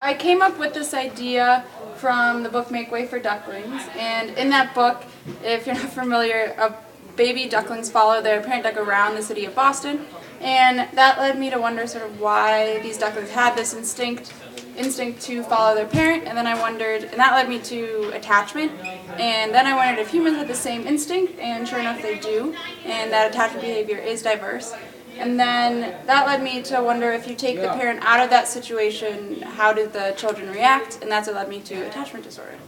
I came up with this idea from the book Make Way for Ducklings, and in that book, if you're not familiar, baby ducklings follow their parent duck around the city of Boston, and that led me to wonder sort of why these ducklings had this instinct to follow their parent, and then I wondered, and that led me to attachment, and then I wondered if humans had the same instinct, and sure enough they do, and that attachment behavior is diverse. And then that led me to wonder if you take the parent out of that situation, how do the children react? And that's what led me to attachment disorder,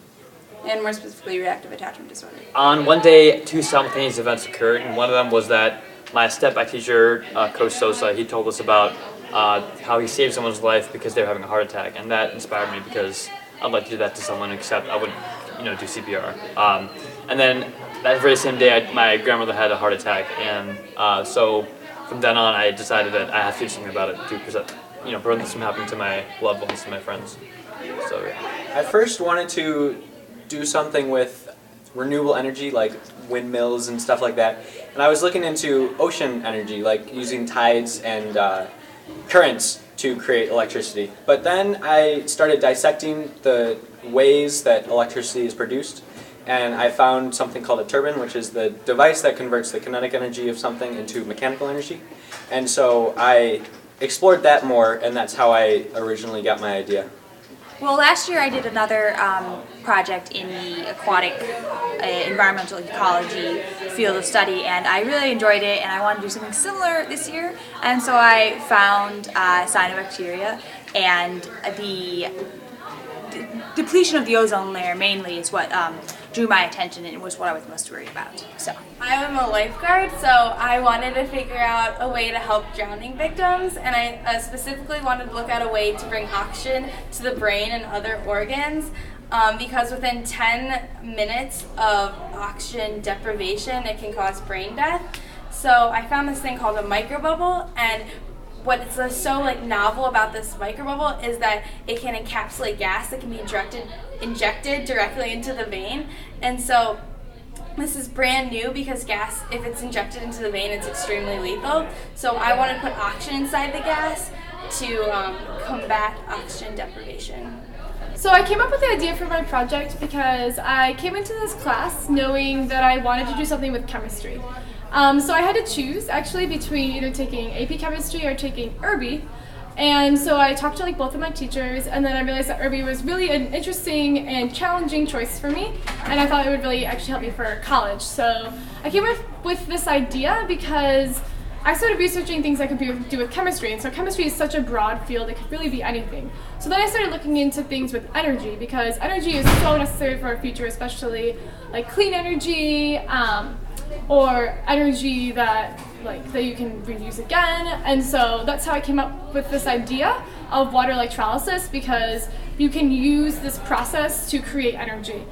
and more specifically reactive attachment disorder. On one day, two simultaneous events occurred, and one of them was that my step-by teacher, Coach Sosa, he told us about how he saved someone's life because they were having a heart attack, and that inspired me because I'd like to do that to someone, except I wouldn't, do CPR. And then that very same day, my grandmother had a heart attack, and so from then on, I decided that I have to do something about it to prevent this from happening to my loved ones, to my friends. So yeah. I first wanted to do something with renewable energy, like windmills and stuff like that. And I was looking into ocean energy, like using tides and currents to create electricity. But then I started dissecting the ways that electricity is produced, and I found something called a turbine, which is the device that converts the kinetic energy of something into mechanical energy. And so I explored that more, and that's how I originally got my idea. Well, last year I did another project in the aquatic environmental ecology field of study, and I really enjoyed it, and I wanted to do something similar this year. And so I found cyanobacteria, and the depletion of the ozone layer mainly is what drew my attention, and it was what I was most worried about. So I'm a lifeguard, so I wanted to figure out a way to help drowning victims, and I specifically wanted to look at a way to bring oxygen to the brain and other organs, because within 10 minutes of oxygen deprivation, it can cause brain death. So I found this thing called a microbubble, and what's so novel about this microbubble is that it can encapsulate gas that can be injected directly into the vein. And so this is brand new because gas, if it's injected into the vein, it's extremely lethal. So I want to put oxygen inside the gas to combat oxygen deprivation. So I came up with the idea for my project because I came into this class knowing that I wanted to do something with chemistry. So I had to choose actually between either taking AP Chemistry or taking IRB. And so I talked to both of my teachers, and then I realized that IRB was really an interesting and challenging choice for me, and I thought it would really actually help me for college. So I came up with this idea because I started researching things I could do with chemistry, and so chemistry is such a broad field, it could really be anything. So then I started looking into things with energy, because energy is so necessary for our future, especially clean energy, or energy that you can reuse again. And so that's how I came up with this idea of water electrolysis, because you can use this process to create energy.